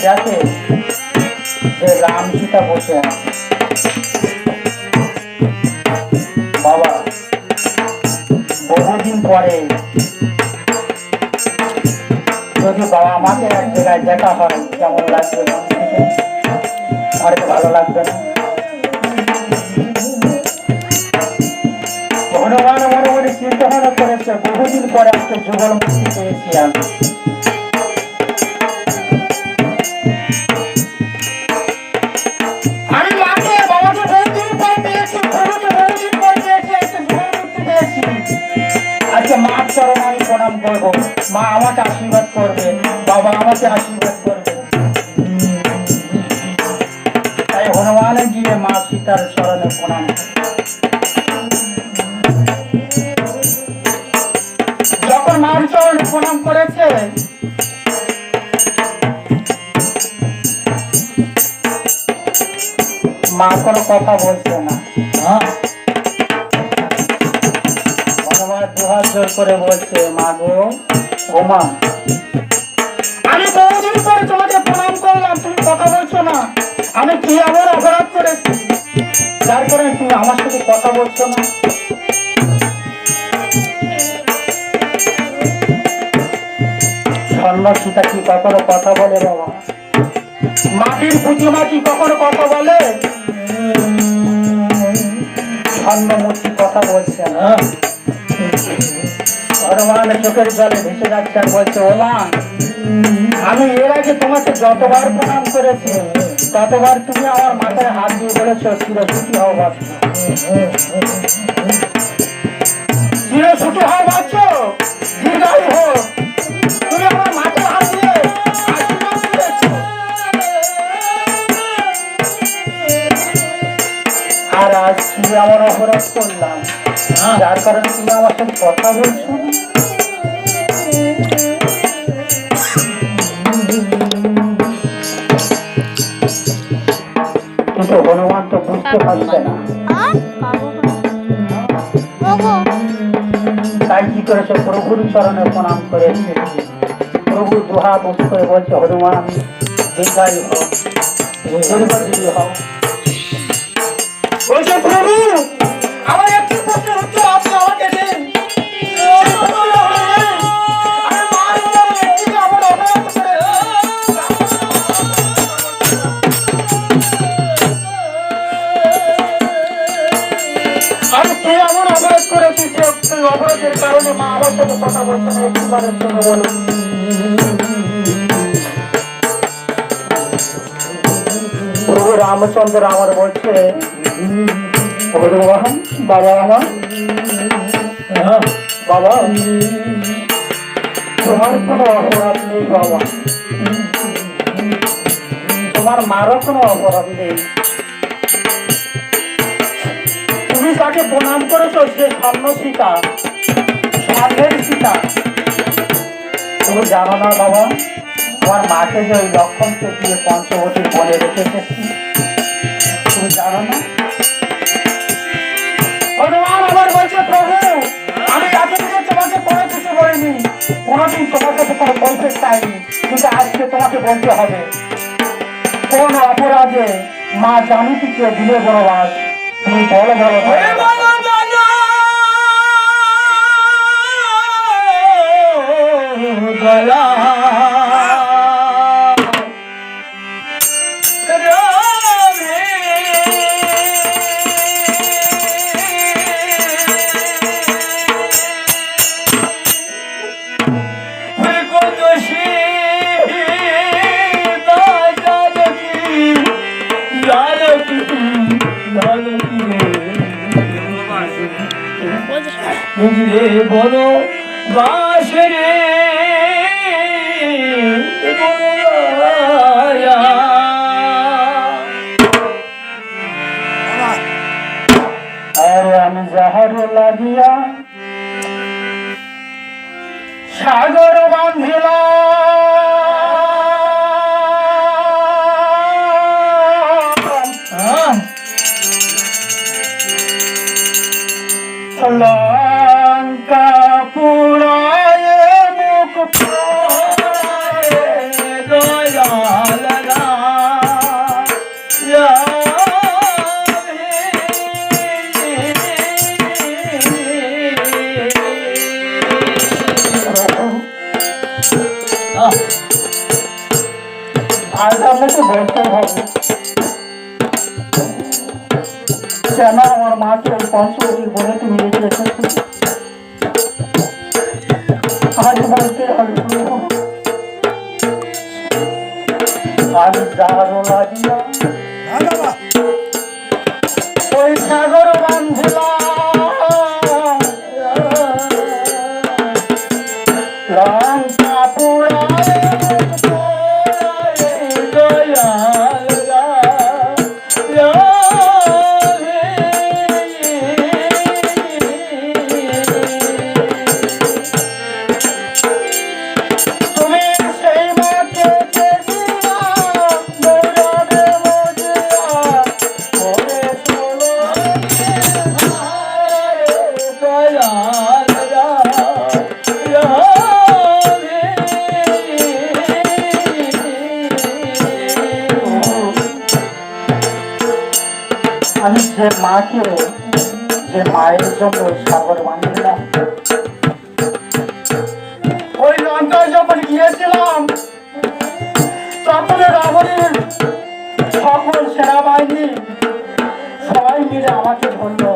দেখে যে রাম সীতা বসে আছে। বাবা বহুদিন পরে যদি বাবা আমাকে এক জায়গায় দেখা হয় কেমন লাগবে? আর ভালো লাগবে না? হনুমান মনে মনে চিন্তা ভাবনা করেছে, বহুদিন পরে একটা যুগল মুক্তি পেয়েছি আমি। আমি মাকে বাবাকে বহুদিন পর পেয়েছি, প্রভুকে বহুদিন পর পেয়েছি, একটা যুগল মুক্তি পেয়েছি। আজকে মার চরণে আমি প্রণাম করবো, মা আমাকে আশীর্বাদ করবে, বাবা আমাকে আশীর্বাদ করবে। তাই হনুমানে গিয়ে মা সীতার চরণে প্রণাম। যখন মার চরণে প্রণাম করেছে, মা কোনো কথা বলছে না। হনুমান দুহাত জোর করে বলছে, মা গো, ও মা, আমি বহুদিন পরে তোমাকে প্রণাম করলাম, তুমি কথা বলছো না। আমি কি এমন অপরাধ করেছি যার কারণে তুমি আমার সাথে কথা বলছো না? স্বর্ণ সীতা কি কখনো কথা বলে বাবা? মাটির প্রতিমা কি কখনো কথা বলে? স্বর্ণ মূর্তি কথা বলছে না। হনুমান চোখের জলে ভেসে যাচ্ছে আর বলছে, ও মা, আমি এর আগে তোমাকে যতবার প্রণাম করেছি ততবার তুমি আমার মাথায় হাত দিয়ে বলেছ চিরসুখী হও বাচ্চ, চিরসুখী হও বাচ্চ, দীর্ঘায়ু হোক। তুমি আমার মাথায় হাত দিয়ে আশীর্বাদ করেছ। আর আজ কি আমার অপরাধ করলাম যার কারণে তুমি আমার সাথে কথা বলছো? কিন্তু হনুমান তো বুঝতে পারছে না। তাই কি করেছে, প্রভুর চরণে প্রণাম করেছে। প্রভু দুহাত উঁচু করে বলছে, হনুমান দীর্ঘায়ু হও, দীর্ঘজীবী হও। বলছে, প্রভু আমার একটি প্রশ্নের উত্তর আপনি আমাকে দিন। আমি কি এমন অপরাধ করেছি যে অপরাধের কারণে মা আমার সাথে কথা বলছে না? একটিবারের জন্য বলুন। প্রভু রামচন্দ্র আমার বলছে, বাবা আমার, বাবা তোমার কোনো অপরাধ নেই বাবা, তোমার মারও কোনো অপরাধ নেই। তুমি তাকে প্রণাম করেছো সে স্বর্ণ সীতা, স্বর্ণের সীতা। তুমি জানো না বাবা, আমার মাকে যে ওই লক্ষণকে দিয়ে পঞ্চবটির বলে রেখেছে, তুমি জানো না? হনুমান আবার বলছে, প্রভু আমি এতদিনে তোমাকে কোনো কিছু বলিনি, কোনোদিন তোমার কাছে কোনো বলতে চাইনি, কিন্তু আজকে তোমাকে বলতে হবে। কোন অপরাধে মা জানকীকে দিলে বনবাস? তুমি বলো বলো বড় বাসে রে আরে আমি যাহার লাগিয়া সাগর বান্ধিলাম, লঙ্কা পুরায় মুখ দয়াল আজ আপনাকে বলতে হবে কেন আমার মাকে ওই পঞ্চবটির বলে তুমি রেখে এসেছো। আজ বলতে হবে আমি যারও লাগিয়া ওই সাগর বাঁধিলাম লঙ্কা পুরায় আমি যে মাকে যে মায়ের জন্য সাগর বাঁধিলাম ওই লঙ্কায় যখন গিয়েছিলাম তখন রাবণের সকল সেনাবাহিনী সবাই মিলে আমাকে ধরলো।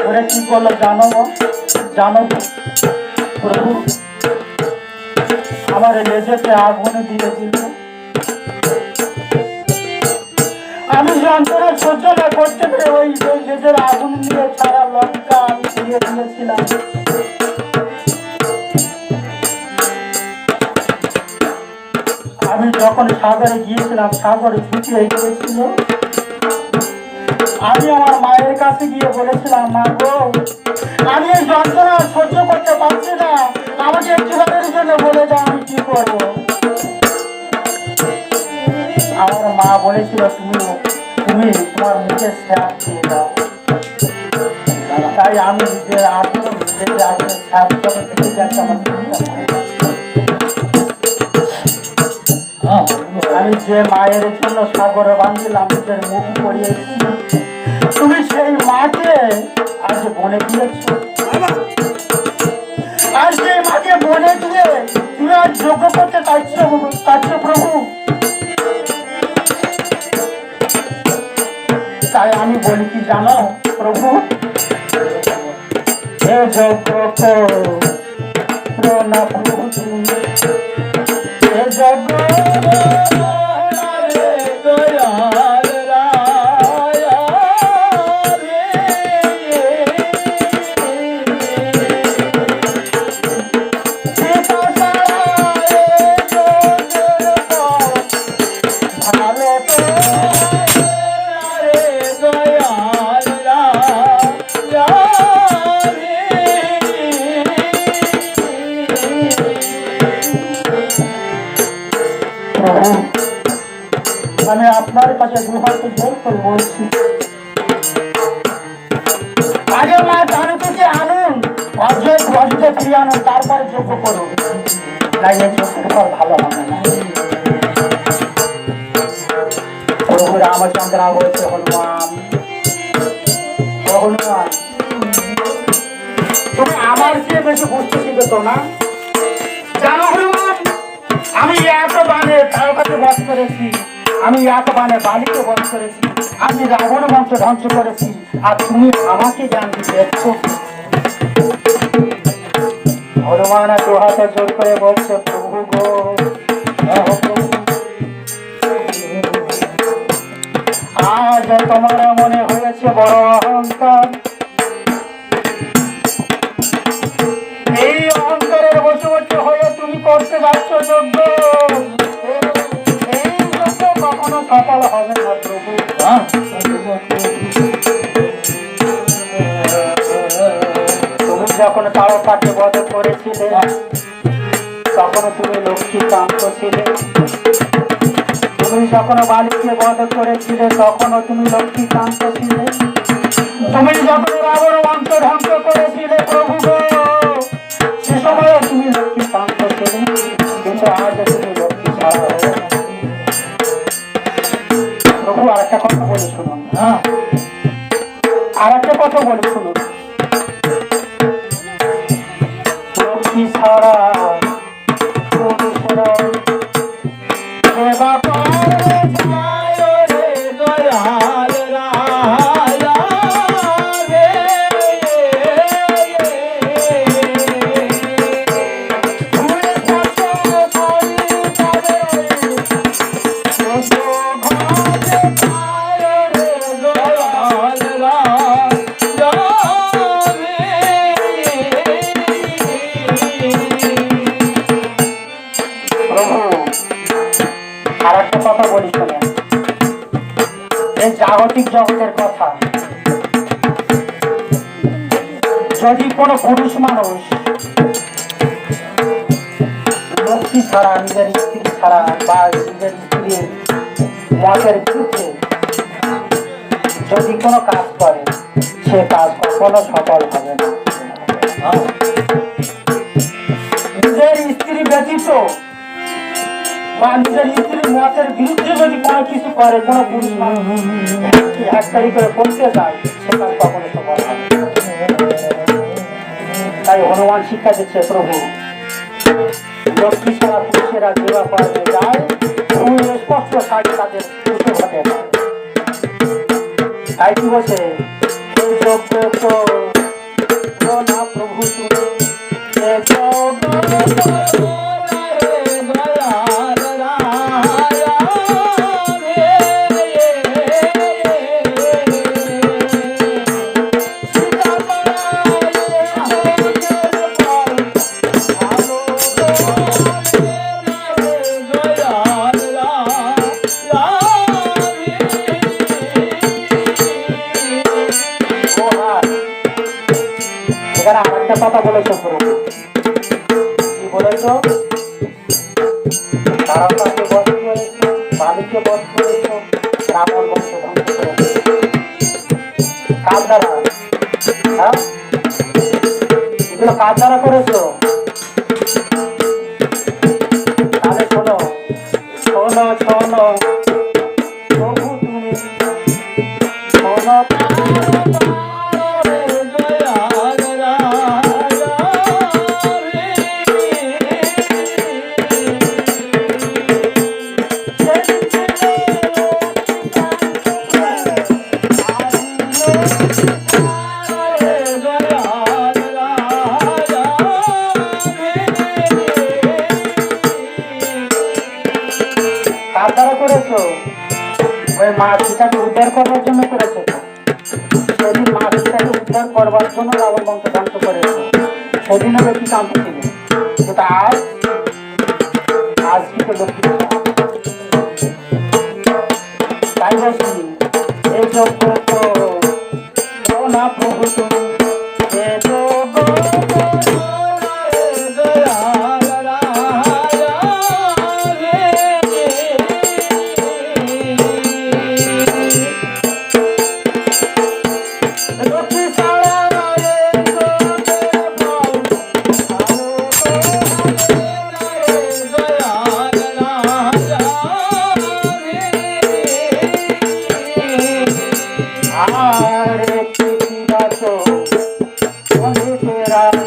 ওরা কি করলো জানো জানো প্রভু? আমার লেজেতে আগুন দিয়ে দিল। আমি যন্ত্রণা সহ্য না করতে পেরে ওই লেজের আগুন দিয়ে সারা লঙ্কা আমি দিয়ে দিয়েছিলাম। আমি যখন সাগরে গিয়েছিলাম সাগরে ছুটিয়ে গিয়েছিল। আমি আমার মায়ের কাছে গিয়ে বলেছিলাম, মা গো আমি এই যন্ত্রণা সহ্য করতে পারছি না, আমাকে একটুখানের জন্য বলে দাও আমি কি করবো। আমার মা বলেছিল তুমি তোমার মুখে স্যাপ দিয়ে দাও। তাই আমি যে আগুন স্যাপ করে দিতে যাচ্ছি আমার আমি যে মায়ের জন্য সাগরে বাঁধিলাম নিজের মুখ পড়িয়েছি, তুমি সেই মাকে আজ বনে দিয়েছ। আর সেই মাকে বনে দিয়ে তুমি আজ যোগ্য করতে চাইছো প্রভু। তাই আমি বলি কি জানো প্রভু, হে যোগ্য না প্রভু তুমি হে যোগ্য আমি আপনার কাছে দুহাত জোর করে বলছি, আগে মা জানো থেকে আনুন অর্ধেক ফিরিয়ে আনুন, তারপরে যোগ্য করুন। তাই এই যোগ্যের ফল ভালো হবে না। প্রভু রামচন্দ্র বলছে, হনুমান হনুমান তুমি আমার চেয়ে বেশি বুঝতে শিখে তো না। জানো হনুমান, আমি এত বানে তার কাছে বধ করেছি, আমি এক বানে বালিকে বধ করেছি, আমি রাবণ বংশ ধ্বংস করেছি, আর তুমি আমাকে জ্ঞান দিতে হনুমান দু হাতে জোর করে বলছে, প্রভু গো আজ তোমার মনে হয়েছে বড় অহংকার। এই অহংকারের বশবর্তী হয়ে তুমি করতে যাচ্ছ যজ্ঞ, এই যজ্ঞ কখনো সফল হবে না প্রভু। তুমি যখন তারকাকে বধ করেছিলে তখন তুমি লক্ষ্মীকান্ত ছিলে, তুমি যখন বালিকে বধ করেছিলে তখনও তুমি লক্ষ্মীকান্ত ছিলে, তুমি যখন রাবণ বংশ ধ্বংস করেছিলে প্রভু গো সে সময় তুমি লক্ষ্মীকান্ত ছিলে, কিন্তু আজ তুমি লক্ষ্মী ছাড়া হয়ে প্রভু। আর একটা কথা বলে শুনুন, আর একটা কথা বলে শুনুন, লক্ষ্মী ছাড়া ভৌতিক জগতের কথা। যদি কোনো পুরুষ মানুষ লক্ষ্মী ছাড়া, নিজের স্ত্রী ছাড়া বা নিজের স্ত্রীর মতের বিরুদ্ধে যদি কোনো কাজ করে, সে কাজ কখনো সফল হবে না। নিজের স্ত্রী ব্যতীত বা নিজের স্ত্রীর মতের বিরুদ্ধে যদি কোনো কিছু করে, কোনো পুরুষ মানুষ একটাই করে বলতে যায়, সে কাজ কখনো সফল হবে না। তাই হনুমান শিক্ষা দিচ্ছে, প্রভু লক্ষ্মী ছাড়া পুরুষেরা যে ব্যাপারে যায়, স্পষ্ট সাজ তাদের পুষে ঘটে না। তাই কি বলছে, না প্রভু তুমি আরেকটা কথা বলেছ, প্রভু কি বলেছ, তারকাকে বধ করেছ, বালিকে বধ করেছ, রাবণ বংশ ধ্বংস করেছ, কার দ্বারা? হ্যাঁ, এগুলো কার দ্বারা করেছ? তাহলে শোনো শোনো শোনো প্রভু তুমি শোনো, ওই মা সীতাকে উদ্ধার করবার জন্য করেছে। সেদিন মা সীতাকে উদ্ধার করবার জন্য রাবণ বংশ ধ্বংস করেছে, সেদিনও লক্ষ্মী কান্ত ছিল। কিন্তু আজ কিন্তু লক্ষ্মী, তাই বলছি এই যোগ্য না প্রভু তুমি Ram